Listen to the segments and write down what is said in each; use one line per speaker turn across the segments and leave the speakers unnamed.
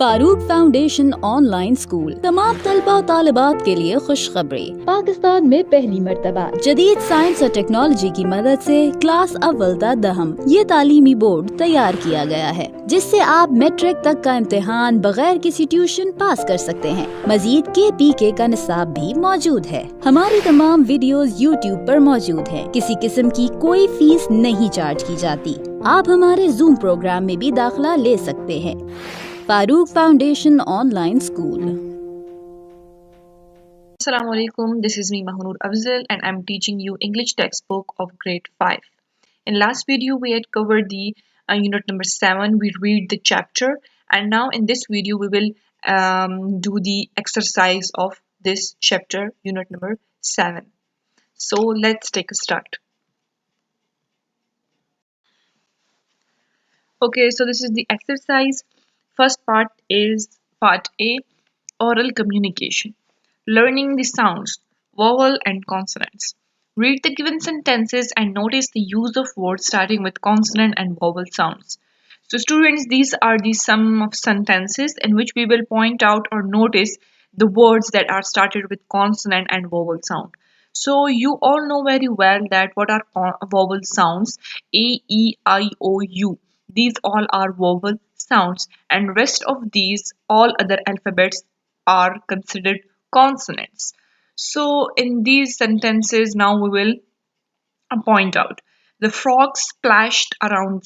Farooq foundation online school तमाम तलबा और तालिबात के लिए खुशखबरी। पाकिस्तान में पहली मर्तबा जदीद साइंस और टेक्नोलॉजी की मदद से क्लास अव्वल ता दहम ये तालीमी बोर्ड तैयार किया गया है, जिससे आप मैट्रिक तक का इम्तिहान बगैर किसी ट्यूशन पास कर सकते हैं। मजीद KPK का निसाब भी मौजूद है। हमारी तमाम वीडियोस YouTube पर मौजूद हैं। किसी किस्म की कोई फीस नहीं चार्ज की जाती। आप हमारे जूम प्रोग्राम में भी दाखिला ले सकते हैं। Farooq foundation online school.
Assalamu alaikum, this is me Mahnoor Afzal and I'm teaching you English textbook of grade 5. In last video we had covered the unit number 7, we read the chapter, and now in this video we will do the exercise of this chapter, unit number 7. So let's take a start. Okay, so this is the exercise. First part is part A, oral communication. Learning the sounds, vowel and consonants. Read the given sentences and notice the use of words starting with consonant and vowel sounds. So students, these are the sum of sentences in which we will point out or notice the words that are started with consonant and vowel sound. So you all know very well that what are vowel sounds? A, E, I, O, U. These all are vowel sounds, and rest of these, all other alphabets are considered consonants. So in these sentences now we will point out the frog splashed around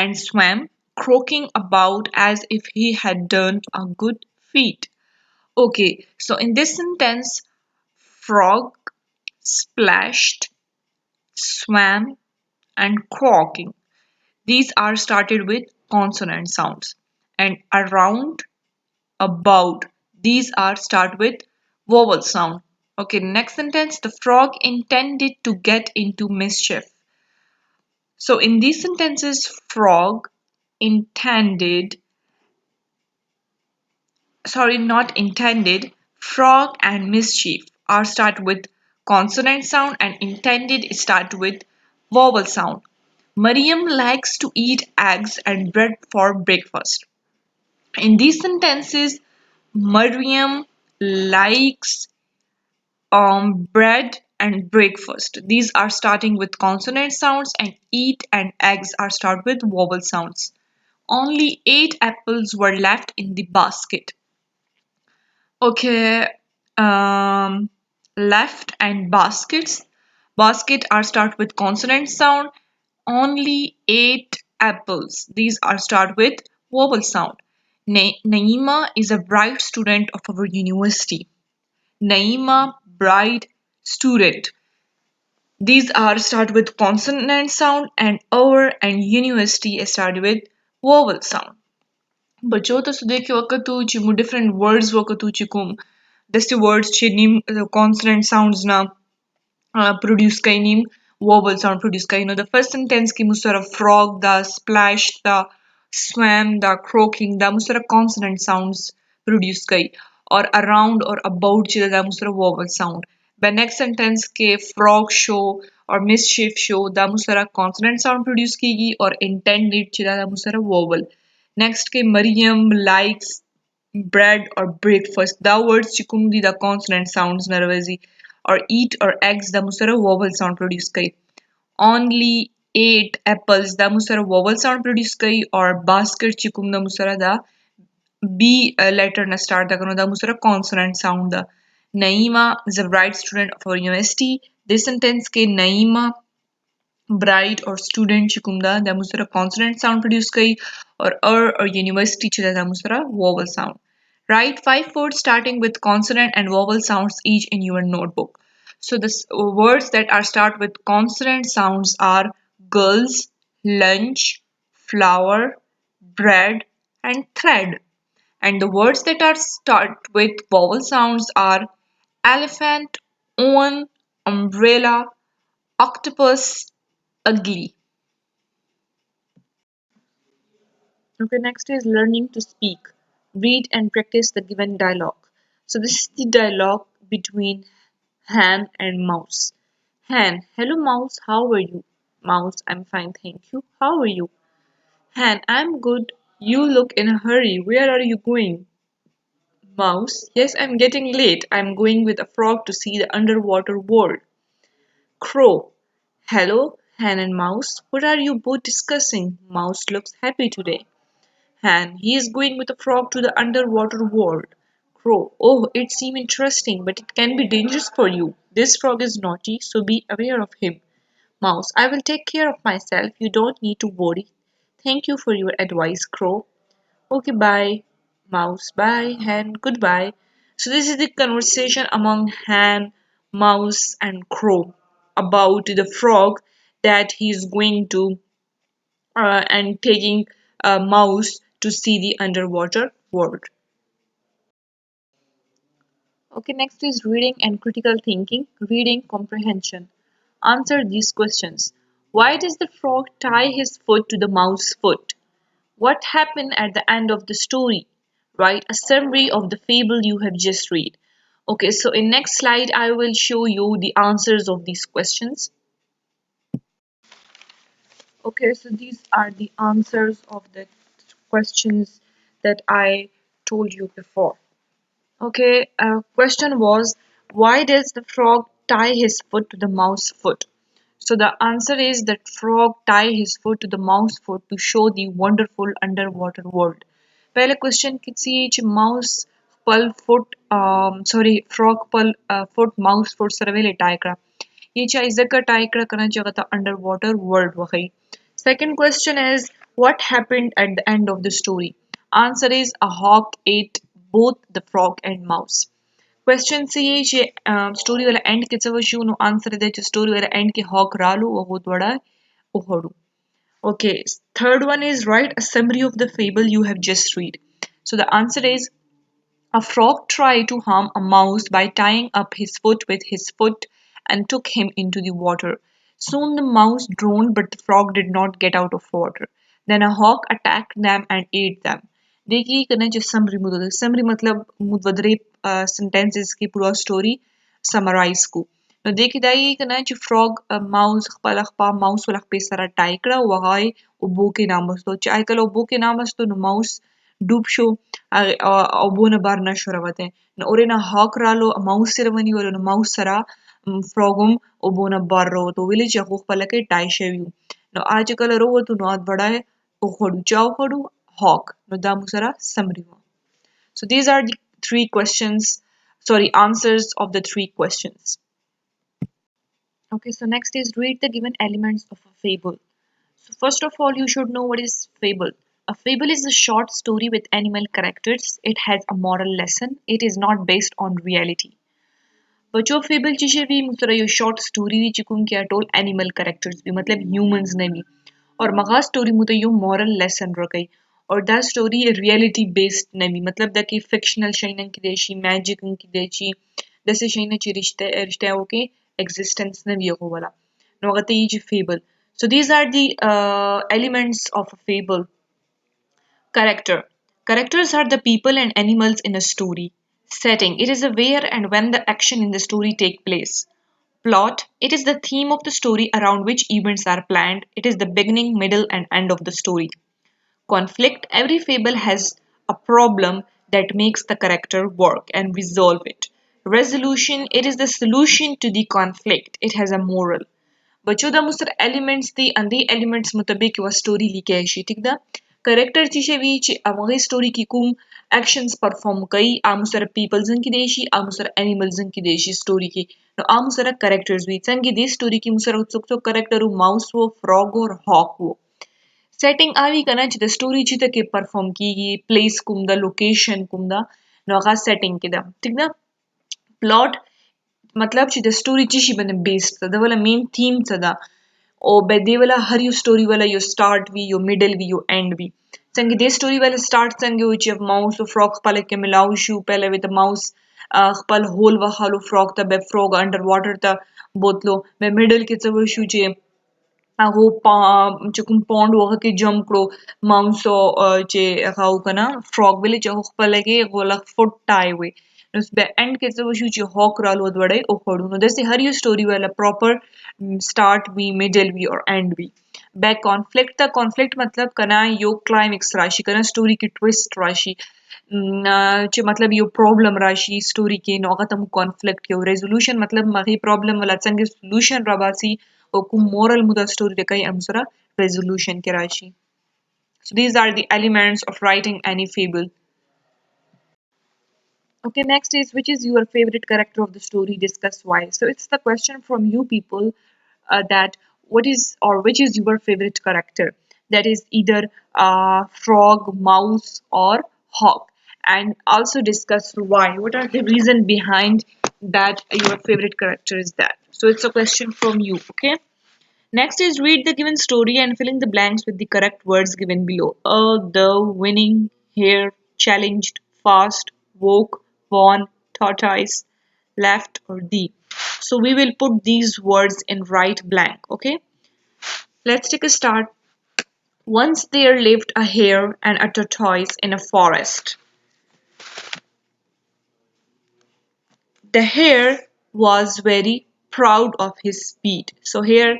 and swam, croaking about as if he had done a good feat. Okay, so in this sentence, frog splashed, swam, and croaking, these are started with consonant sounds, and around, about, these are start with vowel sound. Okay, next sentence, the frog intended to get into mischief. So in these sentences, frog intended, not intended, frog and mischief are start with consonant sound, and intended start with vowel sound. Mariam likes to eat eggs and bread for breakfast. In these sentences, Mariam likes bread and breakfast. These are starting with consonant sounds, and eat and eggs are start with vowel sounds. Only 8 apples were left in the basket. Okay, left and baskets. Basket are start with consonant sound. Only 8 apples. These are start with vowel sound. Naima is a bright student of our university. Naima, bright student. These are start with consonant sound, and our and university start with vowel sound. बच्चों तो देखिए वक्त Chimu different words वक्त चिकुम दस्ती words चे नीम consonant sounds ना produce कई नीम vowel sound produce कई नो the first sentence की मुसरा frog the splash the swam the croaking the Musra consonant sounds produce कई और around और about चे दा मुसरा vowel sound by next sentence के frog show और mischief show दा मुसरा consonant sound produce कीगी और intended चे दा मुसरा vowel. Next के Mariam likes bread or breakfast. The words चिकुम the consonant sounds नरवजी और eat or eggs the Musra vowel sound produce कई. Only 8 apples the Musra vowel sound produce कई और basket चिकुम the Musra the B letter na start the कनो the Musra consonant sound the. Naima is a bright student of our university. This sentence के Naima bright or student चिकुमदा दा मुसरा consonant sound produce कई or university chida दा मुसरा vowel sound. Write 5 words starting with consonant and vowel sounds each in your notebook. So the words that are start with consonant sounds are girls, lunch, flower, bread, and thread. And the words that are start with vowel sounds are elephant, own, umbrella, octopus, ugly. Okay, next is learning to speak. Read and practice the given dialogue. So this is the dialogue between Hen and Mouse. Hen, hello Mouse, how are you? Mouse, I'm fine, thank you. How are you? Hen, I'm good. You look in a hurry. Where are you going? Mouse. Yes, I'm getting late. I'm going with a frog to see the underwater world. Crow. Hello, Hen and Mouse. What are you both discussing? Mouse looks happy today. Hen. He is going with a frog to the underwater world. Crow. Oh, it seems interesting, but it can be dangerous for you. This frog is naughty, so be aware of him. Mouse. I will take care of myself. You don't need to worry. Thank you for your advice, Crow. Okay, bye. Mouse, bye. Hen, goodbye. So, this is the conversation among Hen, Mouse, and Crow about the frog that he's going to and taking a mouse to see the underwater world. Okay, next is reading and critical thinking, reading comprehension. Answer these questions. Why does the frog tie his foot to the mouse's foot? What happened at the end of the story? Write a summary of the fable you have just read. Okay, so in next slide I will show you the answers of these questions. Okay, so these are the answers of the questions that I told you before. Okay, question was, why does the frog tie his foot to the mouse foot? So the answer is that frog tie his foot to the mouse foot to show the wonderful underwater world. पहले question किसी च mouse पल foot sorry frog पल foot mouse foot सरवेले tie करा ये चा इज़का tie करा करना चाहता था underwater world वही. Second question is, what happened at the end of the story? Answer is a hawk ate both the frog and mouse. Question C je story wala end ke tsawa shu no answer de story wala end ke hawk ralu wa बहुत बड़ा uhodu. Okay, third one is write a summary of the fable you have just read. So the answer is a frog tried to harm a mouse by tying up his foot with his foot and took him into the water. Soon the mouse drowned, but the frog did not get out of water. Then a hawk attacked them and ate them. देखिए करना जो summary मुद्दे summary मतलब मुद्दे sentences की पूरा story summarize को no देखिए दाई करना जो frog mouse खपालख पा mouse वाला पे सारा tie करा वहाई उबो के नाम बस तो चाहे कल उबो के नाम बस तो no mouse डूब show obuna barna shoravate na orena hawk ralo mouse servani wala na mouse sara frogum obuna barro to village yakh palake tai shevu no aaj kala ro to no ad bada hai khodu chao khodu hawk no da musara summary. So these are the three questions, sorry, answers of the three questions. Okay, so next is read the given elements of a fable. So first of all, you should know what is fable. A fable is a short story with animal characters. It has a moral lesson. It is not based on reality. बच्चों fable चीज़ें भी मुझे ये short story भी चिकुम क्या toll animal characters भी मतलब humans ने भी और मगा story मुझे यो moral lesson रखी और that story reality based ने भी मतलब दा कि fictional शायना की देशी magic की देशी दसे शायना ची रिश्ते रिश्ते ओके existence ने भी हो वाला नौगते ये fable. So these are the elements of a fable. Character. Characters are the people and animals in a story. Setting. It is the where and when the action in the story take place. Plot. It is the theme of the story around which events are planned. It is the beginning, middle and end of the story. Conflict. Every fable has a problem that makes the character work and resolve it. Resolution. It is the solution to the conflict. It has a moral. बच्चों दा मुसर elements दी अंदी elements मुताबिक व story लिखे है ठीक दा character चीशे भी ची अवगे स्टोरी की कुम एक्शंस परफॉर्म कई आमुसर पीपल्स की देशी आमुसर एनिमल्स की देशी स्टोरी की नो आमुसर करेक्टर्स भी संगी दी स्टोरी की मुसर उत्सुक करेक्टर माउस वो फ्रॉग और हॉक वो सेटिंग आवी कना ची द स्टोरी ची तक परफॉर्म की प्लेस कुम दा लोकेशन कुम दा नो आगा सेटिंग की दा ठीक दा प्लॉट मतलब ची द स्टोरी चीशी बने बेस्ड दा वाला मेन थीम दा ओ बेदे वाला हर यू स्टोरी वाला यो स्टार्ट भी यो मिडल भी यो एंड भी संगे दे स्टोरी वाला स्टार्ट संगे उची अब माउस और फ्रॉग पले के मिलाऊ शू पहले विद माउस पल होल व हालो फ्रॉग ता बे फ्रॉग अंडर वाटर ता बोतलो बे मिडल के चव शू चे हो चकुम पॉन्ड वह के जंप करो माउस चे खाऊ कना फ्रॉग वाले चे हो पले के गोला फुट टाई हुए dus bij end keer zo shoot je hawk ralo dwade ophodu no desi har you story wala proper start भी middle भी और end भी बैक कॉन्फ्लिक्ट था कॉन्फ्लिक्ट मतलब कना यो क्लाइमेक्स राशि कना स्टोरी की ट्विस्ट राशि मतलब यो प्रॉब्लम राशि स्टोरी के नौका तम कॉन्फ्लिक्ट के रेजोल्यूशन मतलब मही प्रॉब्लम वाला संगे सॉल्यूशन रबासी ओकु मोरल मुदा स्टोरी रे कई अनुसरा रेजोल्यूशन के राशि. So these are the elements of writing any fable. Okay, next is which is your favorite character of the story? Discuss why. So it's the question from you people that what is or which is your favorite character? That is either frog, mouse, or hawk. And also discuss why. What are the reason behind that your favorite character is that? So it's a question from you. Okay. Next is read the given story and fill in the blanks with the correct words given below. The, winning, hare, challenged, fast, woke, won, tortoise, left, or the. So we will put these words in right blank. Okay. Let's take a start. Once there lived a hare and a tortoise in a forest. The hare was very proud of his speed. So here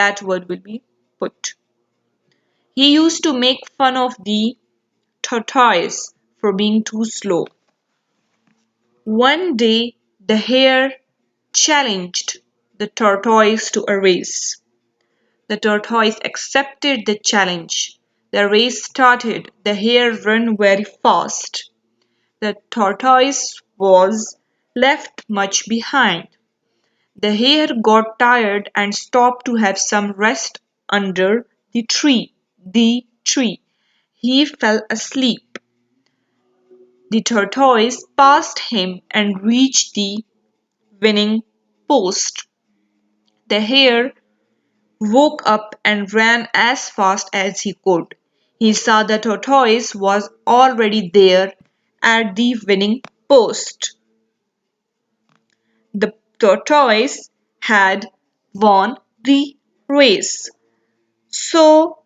that word will be put. He used to make fun of the tortoise for being too slow. One day the hare challenged the tortoise to a race. The tortoise accepted the challenge. The race started. The hare ran very fast. The tortoise was left much behind. The hare got tired and stopped to have some rest under the tree. The tree. He fell asleep. The tortoise passed him and reached the winning post. The hare woke up and ran as fast as he could. He saw the tortoise was already there at the winning post. The tortoise had won the race. So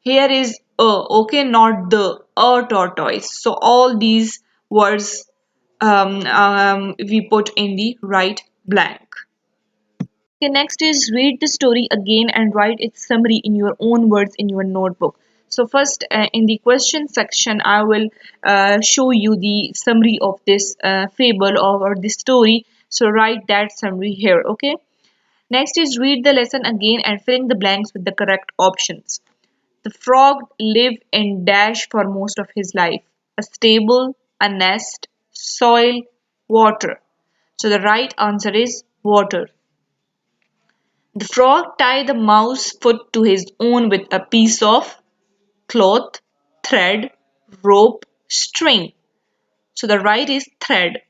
here is a, okay, not the, a tortoise. So all these words we put in the right blank. Okay, next is read the story again and write its summary in your own words in your notebook. So first in the question section, I will show you the summary of this fable or the story. So write that summary here, okay? Next is read the lesson again and fill in the blanks with the correct options. The frog lived in dash for most of his life. A stable, a nest, soil, water. So the right answer is water. The frog tied the mouse's foot to his own with a piece of cloth, thread, rope, string. So the right is thread.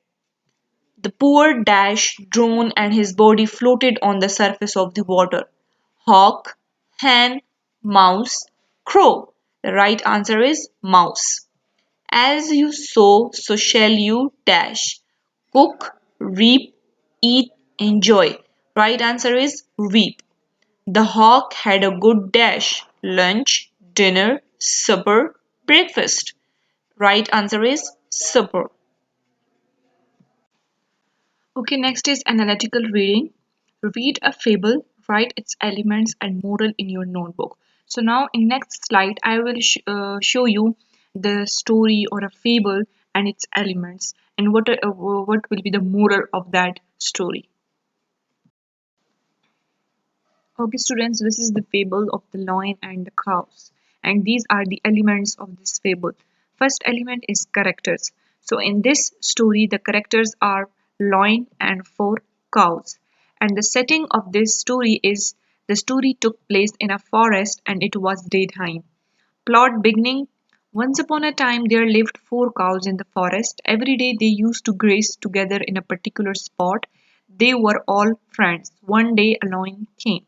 The poor dash drowned and his body floated on the surface of the water. Hawk, hen, mouse, crow. The right answer is mouse. As you sow, so shall you dash. Cook, reap, eat, enjoy. Right answer is reap. The hawk had a good dash. Lunch, dinner, supper, breakfast. Right answer is supper. Okay, next is analytical reading. Read a fable, write its elements and moral in your notebook. So now in next slide, I will show you the story or a fable and its elements and what will be the moral of that story. Okay, students, this is the fable of the lion and the cows, and these are the elements of this fable. First element is characters. So in this story, the characters are lion and four cows, and the setting of this story is the story took place in a forest and it was daytime. Plot beginning. Once upon a time, there lived four cows in the forest. Every day they used to graze together in a particular spot. They were all friends. One day a lion came.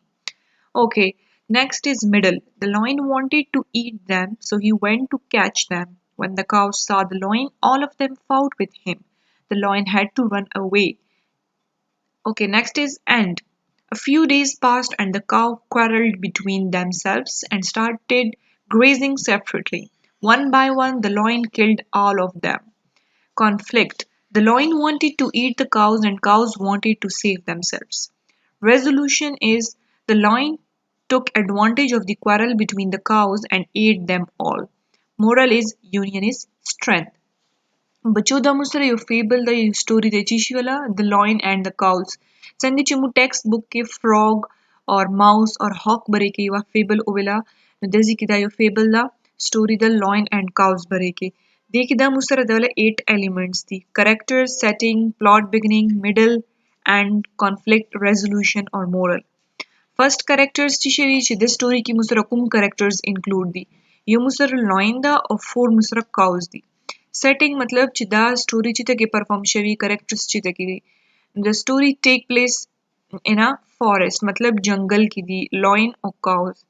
Okay, next is middle. The lion wanted to eat them, so he went to catch them. When the cows saw the lion, all of them fought with him. The lion had to run away. Okay, next is end. A few days passed and the cow quarreled between themselves and started grazing separately. One by one, the lion killed all of them. Conflict. The lion wanted to eat the cows and cows wanted to save themselves. Resolution is the lion took advantage of the quarrel between the cows and ate them all. Moral is union is strength. बच्चों दा मुसरा यो fable दा यो story दे चीशी वाला the lion and the cows संगे चिमु text book के frog और माउस और हॉक बरे के युवा फेबल ओवेला दजी किदा यो फेबल दा story the lion and cows बरे के देखि दा मुसरा दवला 8 एलिमेंट्स थी characters setting plot beginning middle end conflict resolution और मोरल फर्स्ट कैरेक्टर्स चिशेवी ची द स्टोरी की मुसरा कुम कैरेक्टर्स इंक्लूड दी यो मुसरा लॉयन दा और 4 मुसरा काउस दी setting मतलब चिदा स्टोरी चिता के परफॉर्म शवी करेक्टर्स चिता की दी the story take place in a forest मतलब जंगल की दी लॉइन और काउस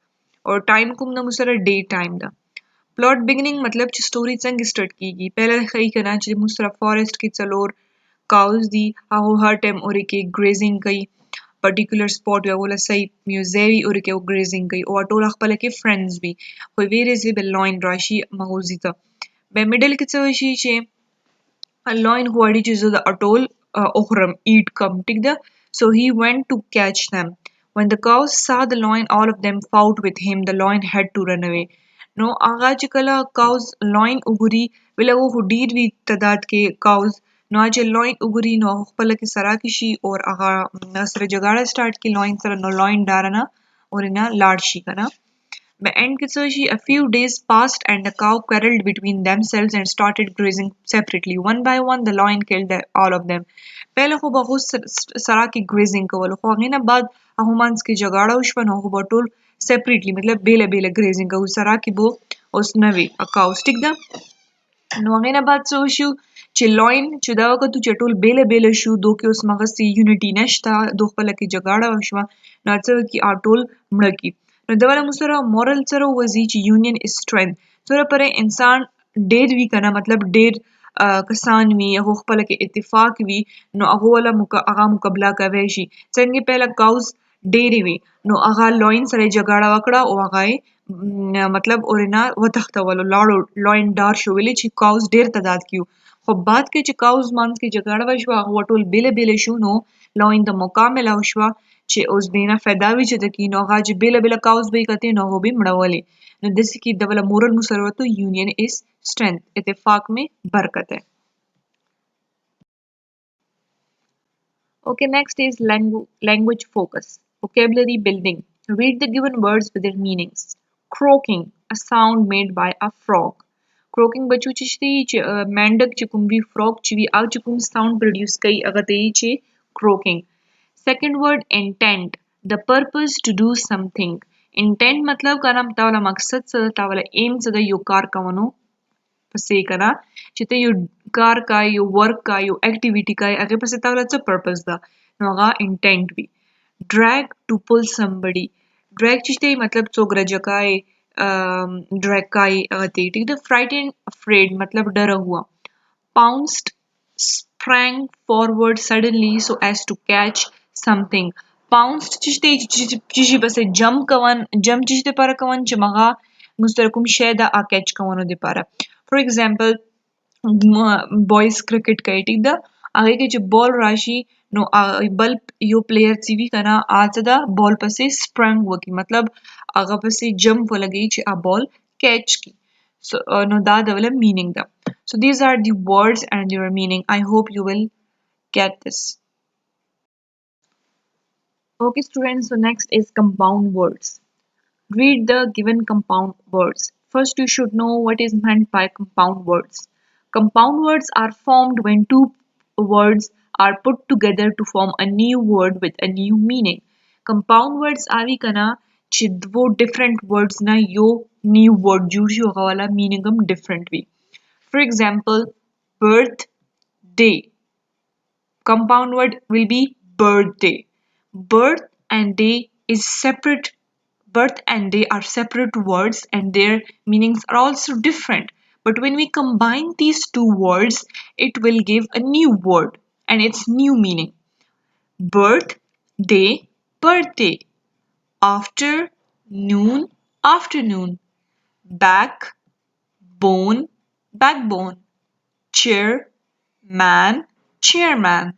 और टाइम कुम ना मुसरा डे टाइम दा प्लॉट बिगिनिंग मतलब ची स्टोरी संग स्टार्ट की गई पहले खई कना ची मुसरा फॉरेस्ट की चलोर काउस दी आहो हर टाइम और के ग्रेजिंग कई पर्टिकुलर स्पॉट या बोला सही म्यूजेवी और के ग्रेजिंग कई और टोला खपले के फ्रेंड्स भी कोई वेरेस भी लॉइन राशि मगोजिता Bij middel kitsoshi a loin who adi the atoll ohram eat come tigda. So he went to catch them. When the cows saw the loin, all of them fought with him. The loin had to run away. No aga chikala cows loin uguri vila wo hudir vi tadat ke cows no aje loin uguri no khpala ke sarakishi or aga nasre jagada start ki loin sara no loin darana or ina ladshi kana. By end Kitsushi, a few days passed and the cow quarreled between themselves and started grazing separately. One by one, the lion killed all of them. पहले खो बहुत सरा की grazing कवलो खो अगेना बाद अहुमांस की जगाड़ा उशपन हो Batol separately मतलब बेले बेले ग्रेजिंग का सरा की बो उस नवे अकाउस्टिक दा Nuangena bat so shu chiloin chudawa ka tu chatul bele bele shu do ke us magasi unity nashta do pala ki jagada washma natsa ki atol mlaki no dawala musara moral sara wazi chi union is strength sura pare insan der भी करना मतलब der कसान भी या खपला के इत्तेफाक भी no अगो वाला अगा मुकाबला का वैशी संगे पहला काउस डेरे भी नो अगा लॉइन सरे जगाड़ा वकड़ा ओ अगाए मतलब ओरिना वतखता वालो लाडो लॉइन डार शो विले ची काउस डेर तादाद कियो खब बात के ची काउस मांस की जगाड़ा वशवा वटोल बेले बेले शो नो लॉइन द मुकामला वशवा ची उस बेना फैदावी ची तकी नो अगा ची बेले बेले काउस भी कते नो हो भी मड़ावले नो दिस की दवला मोरल मुसरवतो यूनियन इज स्ट्रेंथ इत्तेफाक में बरकत है Okay, next is language focus. Vocabulary building. Read the given words with their meanings. Croaking, a sound made by a frog. Croaking बच्चों चिश्ती मेंढक चिकुम भी frog चिवी आग चिकुम sound produce कई अगतेई चे croaking. Second word intent. The purpose to do something. Intent मतलब करम तावला मकसद सदा तावला aim सदा यो कार कवनो pase kana chite you car ka you work ka you activity ka age pase tawla च purpose da noga intent भी drag to pull somebody drag chite मतलब चोगरा जकाए drag kai agate ठीक है frightened afraid मतलब डरा हुआ pounced sprang forward suddenly so as to catch something pounced chite chichi pase jump kawan jump chite para kawan chamaga mustarakum sheda a catch kawano de para for example boys cricket का ठीक दा आगे के जो ball राशि no बल यो player CV कना आज दा बॉल पसे स्प्रंग हुआ की मतलब आगा पसे जंप लगी चे आ बॉल कैच की so no da develop meaning da so these are the words and their meaning I hope you will get this okay students so next is compound words read the given compound words first you should know what is meant by compound words. Compound words are formed when two words are put together to form a new word with a new meaning. Compound words avi kana chidvo different words na yo new word जुड़ी होगा वाला meaning हम different भी. For example, birthday. Compound word will be birthday. Birth and day is separate. Birth and day are separate words and their meanings are also different. But when we combine these two words, it will give a new word and its new meaning. Birth, day, birthday. Afternoon, afternoon. Back, bone, backbone. Chair, man, chairman.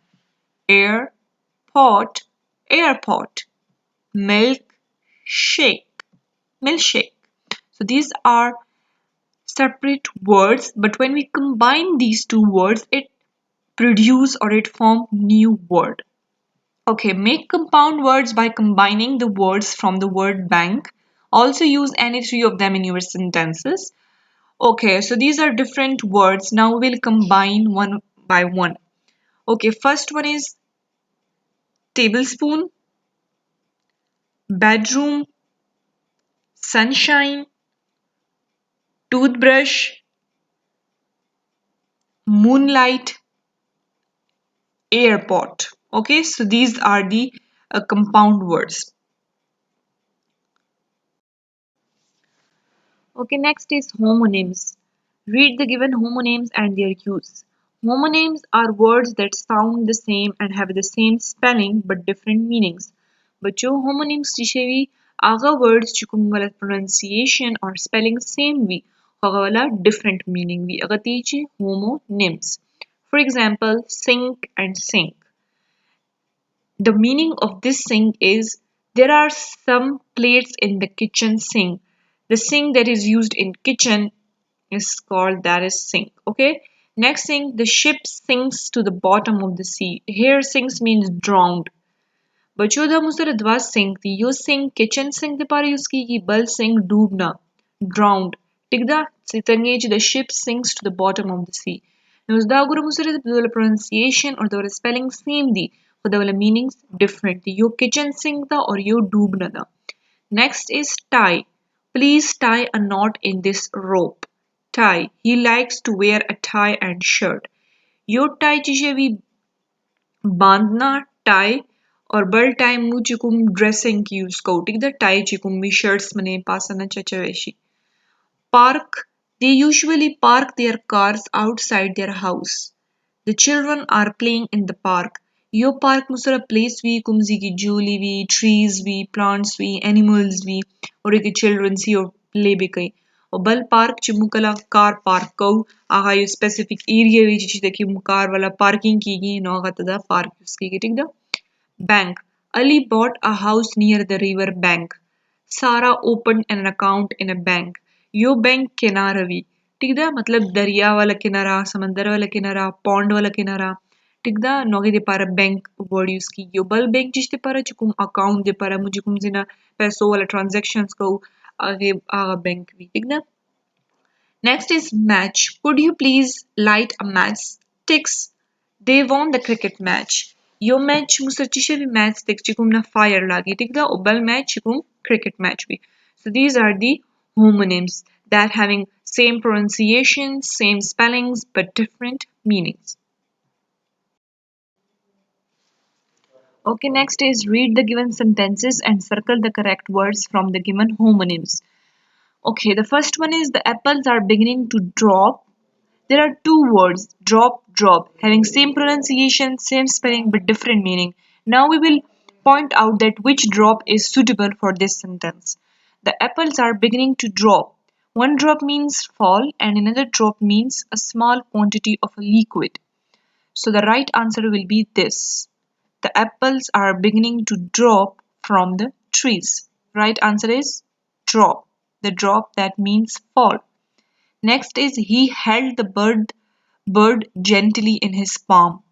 Air, pot, airport. Milk, shake, milkshake. So these are separate words, but when we combine these two words, it produce or it form new word. Okay, make compound words by combining the words from the word bank. Also use any three of them in your sentences. Okay, so these are different words. Now we'll combine one by one. Okay, first one is tablespoon, bedroom, sunshine, toothbrush, moonlight, airport. Okay, so these are the compound words. Okay, next is homonyms. Read the given homonyms and their use. Homonyms are words that sound the same and have the same spelling but different meanings. बच्चों homonyms जिसे भी आगा words चिकुम वाला pronunciation और spelling same भी होगा वाला different meaning भी अगर तीचे homonyms. For example, sink and sink. The meaning of this sink is there are some plates in the kitchen sink. The sink that is used in kitchen is called that is sink. Okay. Next thing, the ship sinks to the bottom of the sea. Here sinks means drowned. बच्चों दा मुसर दवा sink थी यो sink kitchen sink दे पारे use की बल sink डूबना drowned. ठीक दा सितंगे the ship sinks to the bottom of the sea. Nus da agora मुसर the pronunciation or the spelling same the. For the meanings different. Yo kitchen sink da or yo Dumna da. Next is tie. Please tie a knot in this rope. Tie. He likes to wear a tie and shirt. Yo tie जिसे भी बांधना tie और बल tie मु चिकुम dressing की use को ठीक the tie चिकुम भी shirts मने पासना चचवेशी. Park. They usually park their cars outside their house. The children are playing in the park. Yo park musara place भी कुमजी की झूली भी trees भी plants भी animals भी और एक children सी और play भी कई और बल park चिमु कला car park को आगा यो specific area भी जिस देखी मु car वाला parking की गई ना आगा तदा park उसकी ठीक दा bank. Ali bought a house near the river bank. Sarah opened an account in a bank. Yo bank किनारा भी ठीक दा मतलब दरिया वाला किनारा समंदर वाला किनारा पॉन्ड वाला किनारा ठीक दा नोगे दे पारा बैंक वर्ड यूज की यो बल बैंक जिस दे पारा चिकुम अकाउंट दे पारा मुझे कुम जिना पैसों वाला ट्रांजैक्शंस को आगे आगा बैंक भी ठीक दा next is match could you please light a match sticks they won the cricket match यो मैच मुसरचिशे भी मैच देख चिकुम ना फायर लागी ठीक दा बल मैच चिकुम cricket match भी so these are the homonyms that having same pronunciation, same spellings, but different meanings. Okay, next is read the given sentences and circle the correct words from the given homonyms. Okay, the first one is the apples are beginning to drop. There are two words, drop, drop, having same pronunciation, same spelling, but different meaning. Now we will point out that which drop is suitable for this sentence. The apples are beginning to drop. One drop means fall and another drop means a small quantity of a liquid. So the right answer will be this. The apples are beginning to drop from the trees. Right answer is drop. The drop that means fall. Next is he held the bird gently in his palm.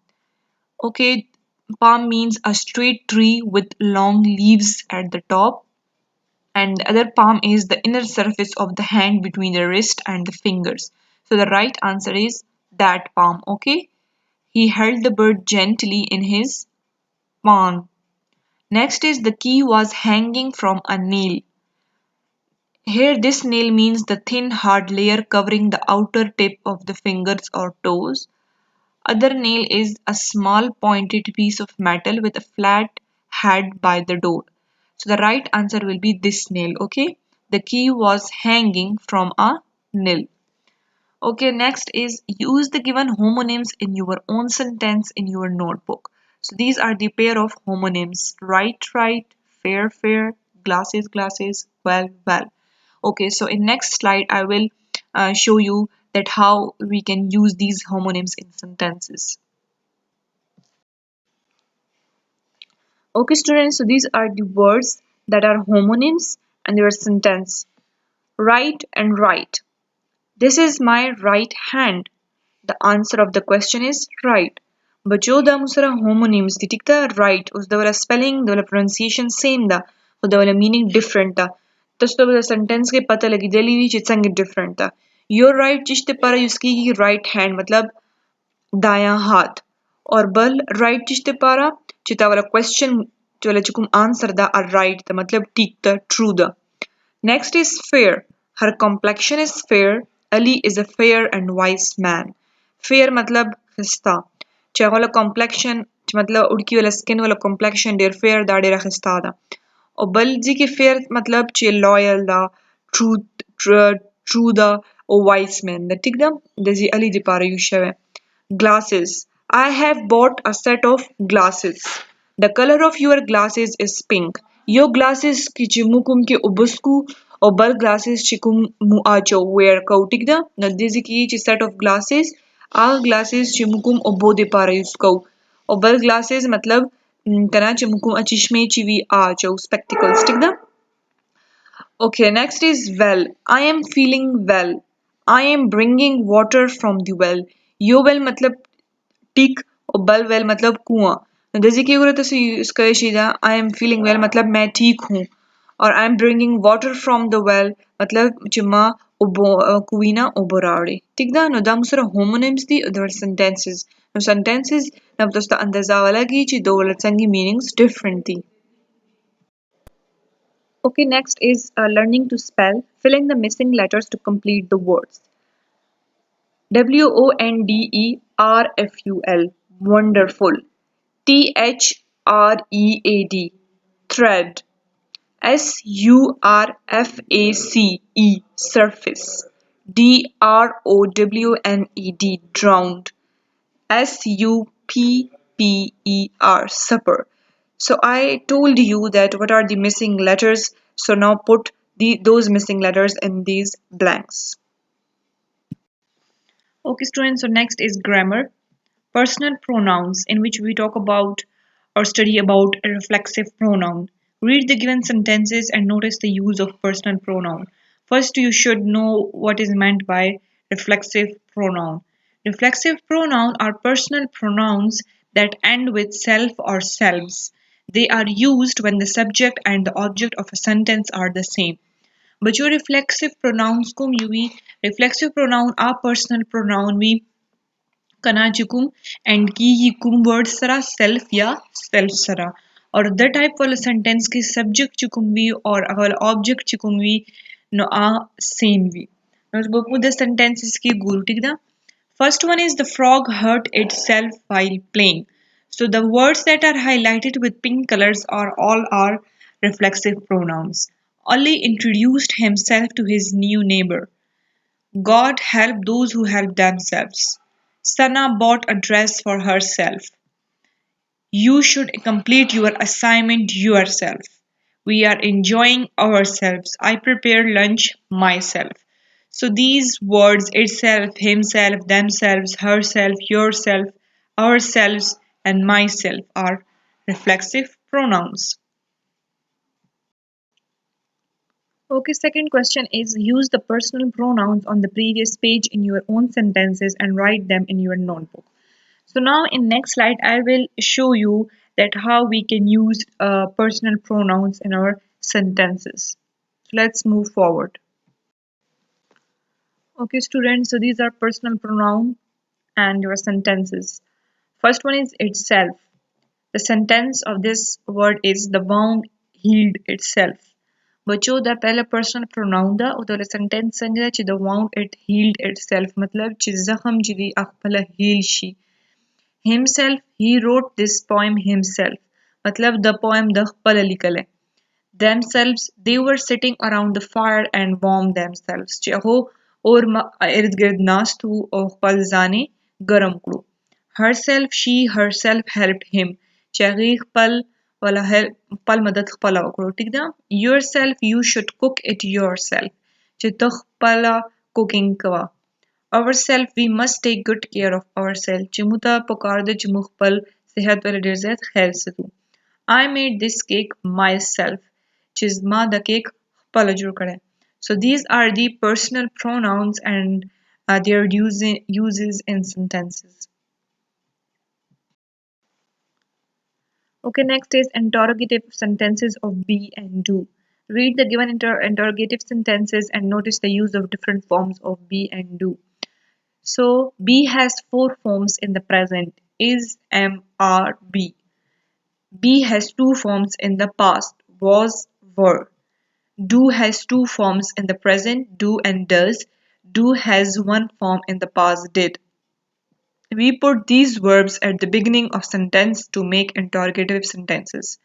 Okay, palm means a straight tree with long leaves at the top. And the other palm is the inner surface of the hand between the wrist and the fingers. So the right answer is that palm. Okay, he held the bird gently in his palm. Next is the key was hanging from a nail. Here this nail means the thin hard layer covering the outer tip of the fingers or toes. Other nail is a small pointed piece of metal with a flat head by the door. So the right answer will be this nail, okay? The key was hanging from a nail. Okay, next is use the given homonyms in your own sentence in your notebook. So these are the pair of homonyms. Right, right, fair, fair, glasses, glasses, well, well. Okay, so in next slide, I will show you that how we can use these homonyms in sentences. Okay, students, so these are the words that are homonyms and their sentence. Right and right. This is my right hand. The answer of the question is right. बच्चों दा मुसरा homonyms दी ठीक था right उसदा वाला spelling दा वाला pronunciation same दा उसदा वाला meaning different था तस्ता वाला sentence के पता लगी दली भी चित्संग different था your right चिश्ते पारा उसकी right hand मतलब दायां हाथ और बल right चिश्ते पारा चिता वाला question वाला चुकुम answer दा are right दा मतलब ठीक दा true दा. Next is fair. Her complexion is fair. Ali is a fair and wise man. Fair मतलब खिस्ता. चाहे वाला complexion मतलब उड़की वाला skin वाला complexion डेर fair दा डेरा खिस्ता दा. और बल जी के fair मतलब चे loyal दा, true दा और wise man दा ठीक दा. जैसे Ali दी पारा use शवे. Glasses. I have bought a set of glasses. The color of your glasses is pink. Yo glasses ki chimukum ke ubusku or bal glasses chikum muacho wear kautikda. Na dizi ki set of glasses. A glasses chimukum obode para yuskau. Or bal glasses matlab kana chimukum achishme chivi acho spectacles tikda. Okay, next is well. I am feeling well. I am bringing water from the well. Yo well मतलब टिक और बल well मतलब कुआं जैसे कि अगर तो इसका शीदा आई एम फीलिंग वेल मतलब मैं ठीक हूँ और I am bringing water from the well मतलब चिम्मा कुवीना ओबराड़े ठीक दा नो दाम sir homonyms the other sentences नब तो अंदाजा वाला की ची दो वाला संगी मीनिंग्स डिफरेंट थी. Okay, next is learning to spell, filling the missing letters to complete the words. WONDERFUL, wonderful. THREAD, thread. SURFACE, surface. DROWNED, drowned. SUPPER, supper. So I told you that what are the missing letters. So now put those missing letters in these blanks. Okay, students, so next is grammar. Personal pronouns, in which we talk about or study about a reflexive pronoun. Read the given sentences and notice the use of personal pronoun. First, you should know what is meant by reflexive pronoun. Reflexive pronoun are personal pronouns that end with self or selves. They are used when the subject and the object of a sentence are the same. But your reflexive pronouns kum yuvi reflexive pronoun are personal pronoun we कनाचिकुम and की he कुम word सरा self या self सरा और the type वाला sentence के subject चिकुम वी और वाला ऑब्जेक्ट चिकुम वी नो आ सेम वी नो बपू द सेंटेंसेस की गुरु ठीक दा first one is the frog hurt itself while playing. So the words that are highlighted with pink colors are all are reflexive pronouns. Ali introduced himself to his new neighbor. God help those who help themselves. Sana bought a dress for herself. You should complete your assignment yourself. We are enjoying ourselves. I prepare lunch myself. So these words itself, himself, themselves, herself, yourself, ourselves, and myself are reflexive pronouns. Okay, second question is use the personal pronouns on the previous page in your own sentences and write them in your notebook. So now in next slide, I will show you that how we can use personal pronouns in our sentences. So let's move forward. Okay, students, so these are personal pronoun and your sentences. First one is itself. The sentence of this word is the wound healed itself. बच्चों the पहला personal pronoun दा उधर sentence संगे ची the wound it healed itself मतलब ची जख्म ची अखपला heal she. Himself, he wrote this poem himself मतलब the poem द खपला लिखले. Themselves, they were sitting around the fire and warmed themselves ची हो और इर्द गिर्द नास्तु और खपल जाने गरम करो. Herself, she herself helped him ची खपल वाला पल मदद खपला वकरो ठीक दा. Yourself, you should cook it yourself ची तखपला cooking कवा. Ourself, we must take good care of ourselves ची मुता पकार दे ची मुखपल सेहत वाले डेर ज़्यादा ख्याल से तू. I made this cake myself Chizma the cake palajur kare. So these are the personal pronouns and their uses in sentences. Okay, next is interrogative sentences of be and do. Read the given interrogative sentences and notice the use of different forms of be and do. So be has four forms in the present: is, am, are, be. Be has two forms in the past: was, were. Do has two forms in the present: do and does. Do has one form in the past: did. We put these verbs at the beginning of sentence to make interrogative sentences.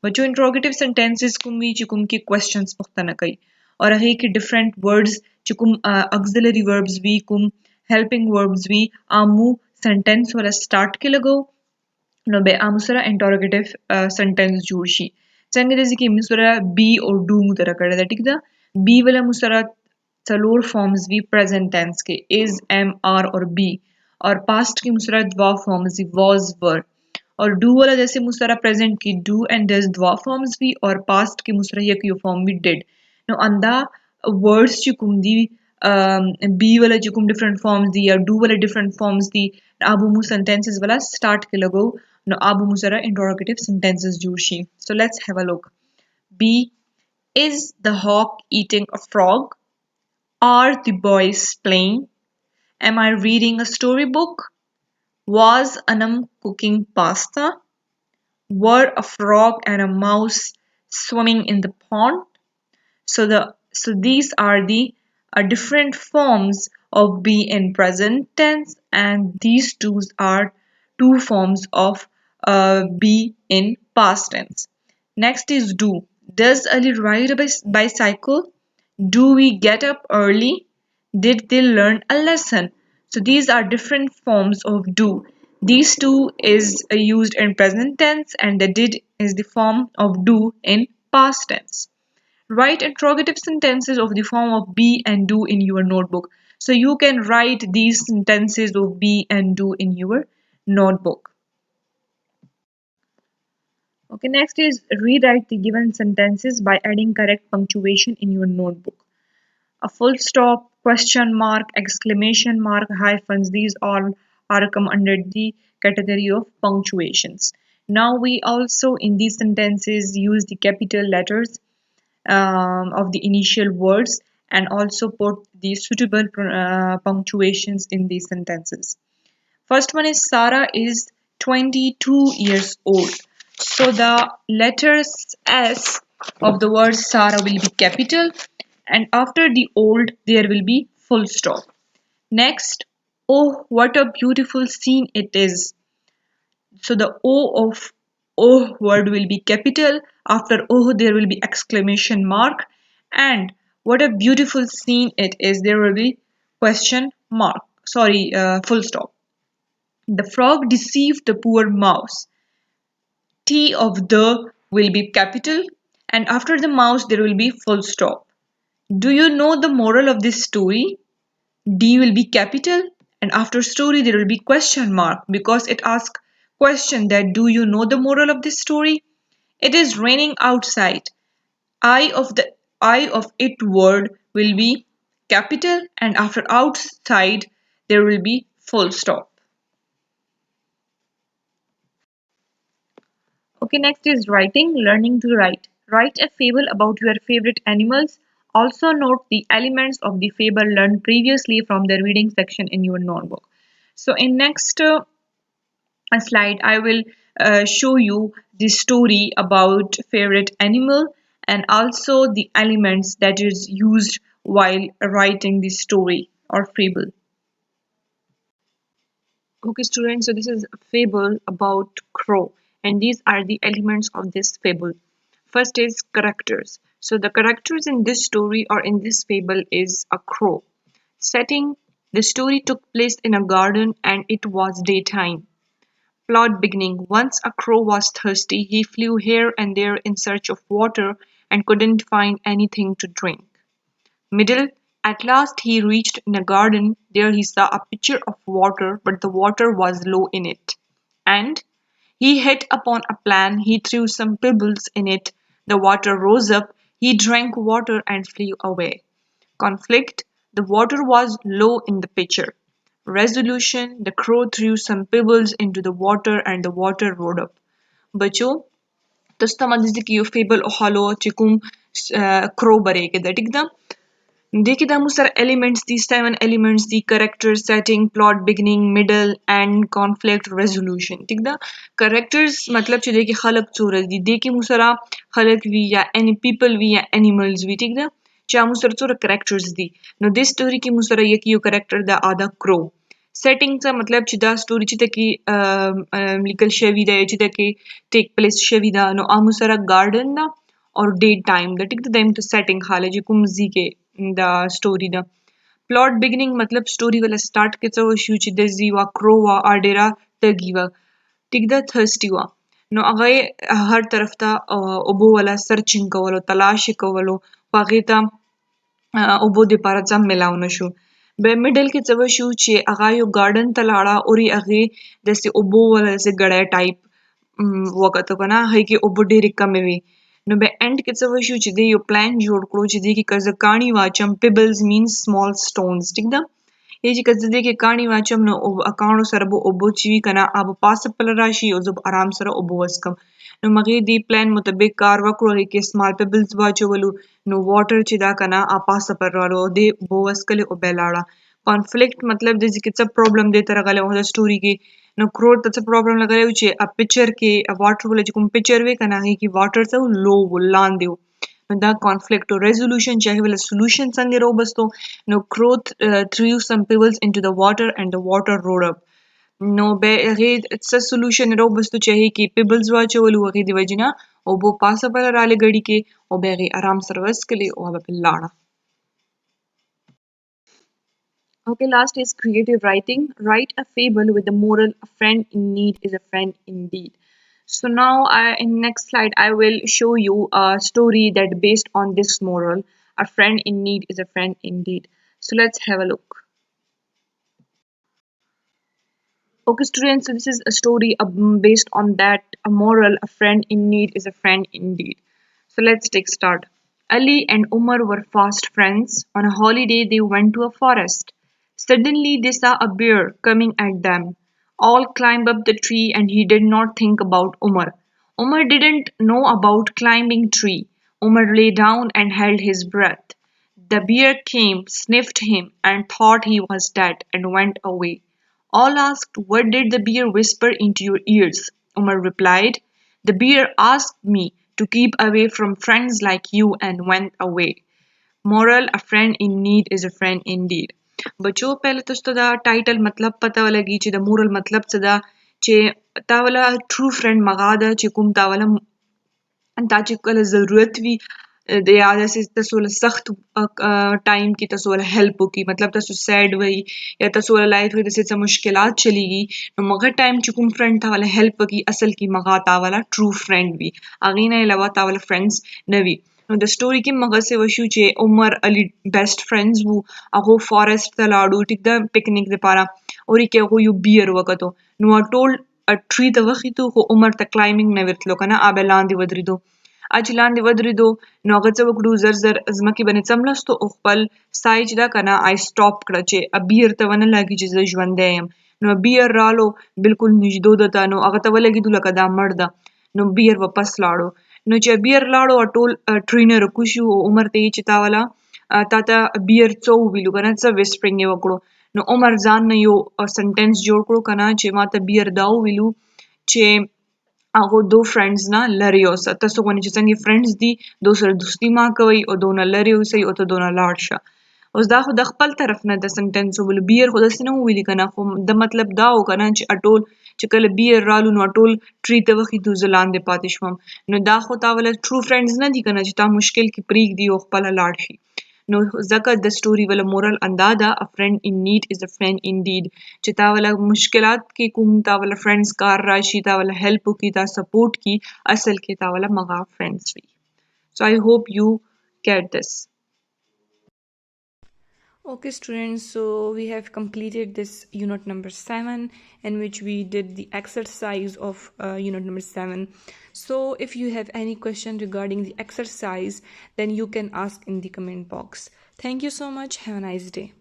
बच्चों interrogative sentences कुम भी चिकुम की questions पुख्तना कई और अहे कि different words चिकुम auxiliary verbs भी कुम helping verbs भी आमू sentence वाला start के लगो no be amusara interrogative sentence जोड़शी चंगे जैसे कि मुसरा be और do मुतरा कर देता ठीक था be वाला मुसरा चलोर forms भी present tense के is, am, are और be और past की मुसरा दवा forms भी was, were और do वाला जैसे मुसरा present की do and does दवा forms भी और past की मुसरा यक यो form भी did नो अंदा words चिकुम दी be वाला चिकुम different forms दी या do वाला different forms दी अब मु sentences वाला start के लगो नो अब मुसरा interrogative sentences Joshi so let's have a look. Be, is the hawk eating a frog? Are the boys playing? Am I reading a storybook? Was Anam cooking pasta? Were a frog and a mouse swimming in the pond? So these are the different forms of be in present tense, and these two are two forms of be in past tense. Next is do. Does Ali ride a bicycle? Do we get up early? Did they learn a lesson? So these are different forms of do. These two is used in present tense and the did is the form of do in past tense. Write interrogative sentences of the form of be and do in your notebook. So you can write these sentences of be and do in your notebook. Okay, next is rewrite the given sentences by adding correct punctuation in your notebook. A full stop, question mark, exclamation mark, hyphens, these all are come under the category of punctuations. Now we also in these sentences use the capital letters of the initial words and also put the suitable punctuations in these sentences. First one is Sarah is 22 years old. So the letters S of the word Sarah will be capital and after the old there will be full stop. Next, oh what a beautiful scene it is. So the O of oh word will be capital. After oh there will be exclamation mark and what a beautiful scene it is there will be question mark. Sorry, full stop. The frog deceived the poor mouse. T of the will be capital and after the mouse there will be full stop. Do you know the moral of this story? D will be capital and after story there will be question mark because it asks question that do you know the moral of this story? It is raining outside. I of it word will be capital and after outside there will be full stop. Okay, next is writing, learning to write. Write a fable about your favorite animals. Also note the elements of the fable learned previously from the reading section in your notebook. So in next slide, I will show you the story about favorite animal and also the elements that is used while writing the story or fable. Okay, students, so this is a fable about crow, and these are the elements of this fable. First is characters. So the characters in this story or in this fable is a crow. Setting, the story took place in a garden and it was daytime. Plot beginning, once a crow was thirsty, he flew here and there in search of water and couldn't find anything to drink. Middle, at last he reached in a garden. There he saw a pitcher of water, but the water was low in it. And he hit upon a plan. He threw some pebbles in it. The water rose up. He drank water and flew away. Conflict: the water was low in the pitcher. Resolution: the crow threw some pebbles into the water and the water rose up. बच्चों تاسو ته ما د دې کې یو فیبل او هالو چې کوم کرو بری کې ده ټیک ده دې کې دا مو سره elements دي 7 elements دي character setting plot beginning middle end conflict resolution ټیک ده characters مطلب چې دې کې خلق څوره دي دې کې مو سره خلق وی یا any people وی یا animals وی ټیک ده چې مو سره څوره characters دي نو دې story کې مو سره یو character دا ادا کرو setting څه مطلب چې دا story چې تکي لیکل شوی دی چې تکي ټیک پلیس شوی دا نو امو سره garden دا اور ډیټ ټایم د ټیک د دیم ته سیټینګ حاله چې کوم ځای کې دا سټوري ده پلاټ بګنینګ مطلب سټوري ولا سٹارټ کې څه وشو چې د زی وا کرو وا اډیرا تګي وا ټیک ده تھرسټي وا نو هغه هر طرف ته اوبو ولا سرچینګ کولو تلاش کولو هغه ته اوبو د پاره ځم ملاو نشو به میډل کې څه وشو چې هغه یو گارډن ته لاړه او هغه د سي اوبو ولا سي ګړې ټایپ وکړه کنه هغه کې اوبو ډېر کم وي نو به اند کې څه وشو چې د یو پلان جوړ کړو چې د کې کزه کانی واچم پیبلز مینز سمال سټونز ټیک ده یی چې کزه د کې کانی واچم نو اکاونو سره به اوبو چوي کنه اب پاس پل راشي او زب آرام سره اوبو وسکم نو مغه دی پلان مطابق کار وکړو کې سمال پیبلز واچولو نو واټر چې دا کنه ا پاس پر رالو دی بو وسکل او بیلاړه کانفلیکټ مطلب د ځکه څه پرابلم دی تر غله د سټوري کې نو کرور ته څه پرابلم لګایو چې ا پکچر کې واټر ول چې کوم پکچر وی کنه هي کې واټر ته لو ولاندې نو دا کانفلیکټ او ریزولوشن چې ویل سولوشن څنګه روبستو نو کروت threw some pebbles into the water and the water rose up نو به هغه څه سولوشن روبستو چې هي کې پیبلز واچول هغه دی وجنه او بو پاسه پر را لګړی کې او به هغه آرام سره وسکلی او به لاړه Okay, last is creative writing. Write a fable with the moral: a friend in need is a friend indeed. So now, in next slide, I will show you a story that based on this moral: a friend in need is a friend indeed. So let's have a look. Okay, students, so this is a story based on that a moral: a friend in need is a friend indeed. So let's take start. Ali and Umar were fast friends. On a holiday, they went to a forest. Suddenly, they saw a bear coming at them. All climbed up the tree, and he did not think about Umar. Umar didn't know about climbing tree. Umar lay down and held his breath. The bear came, sniffed him, and thought he was dead, and went away. All asked, "What did the bear whisper into your ears?" Umar replied, "The bear asked me to keep away from friends like you and went away." Moral: a friend in need is a friend indeed. بچو پہلے تو دا ټایټل مطلب پته ولګي چې د مورل مطلب څه ده چې تا ولا ټرو فرند مغا ده چې کوم تا ولا تا چې کله ضرورت وي د یا داسې تاسو له سخت ټایم کې تاسو له هیلپ وکړي مطلب تاسو سیډ وي یا تاسو له لایف کې داسې څه مشکلات چلیږي نو مغه ټایم چې کوم فرند تا ولا هیلپ وکړي اصل کې مغا تا ولا ټرو فرند وي اغه نه علاوه تا ولا فرندز نه وي نو د سټوري کې مغه څه وشو چې عمر علي بیسټ فرندز وو هغه فارست ته لاړو ټیک ده پکنیک لپاره او کې هغه یو بیر وکړو نو ټول ټری ته وختو خو عمر ته کلایمبینګ نه ورتلو کنه ابه لاندې ودرېدو اچ لاندې ودرېدو نو هغه څه وکړو زر زر ځمکې باندې څملستو او خپل سای چې دا کنه آی سټاپ کړه چې بیر ته ونه لګي چې زه ژوندی یم نو بیر رالو بالکل نږدې ده نو هغه ته ولګېدو لکه دا مړ ده نو بیر واپس لاړو نو چې بیر لاړو ټول ټرینر کوشو عمر ته چې تا ولا تا ته بیر څو ویلو کنه څه ویسپرینګ یې وکړو نو عمر ځان نه یو سنټنس جوړ کړو کنه چې ما ته بیر دا ویلو چې هغه دو فرندز نه لري اوسه تاسو غواړئ چې څنګه فرندز دي دو سره دوستی ما کوي او دونه لري اوسئ او ته دونه لاړ شه اوس دا خو د خپل طرف نه د سنټنس ویل بیر خو داسې نه ویلي کنه خو د مطلب دا و کنه چې اټول چې کله بیر رالو نو ټول ټری ته وختو زلاندې پاتې شوم نو دا خو تا ول ټرو فرندز نه دي کنه چې تا مشکل کې پریک دی او خپل لاړ شي نو ځکه د سټوري ول مورل اندازا ا فرند ان نیډ از ا فرند انډیډ چې تا ول مشکلات کې کوم تا ول فرندز کار راشي تا ول هیلپ کی تا سپورټ کی اصل کې تا ول مغا فرندز وي سو آئی ہوپ یو get this.
Okay, students, so we have completed this unit number 7, in which we did the exercise of unit number 7. So if you have any question regarding the exercise, then you can ask in the comment box. Thank you so much. Have a nice day.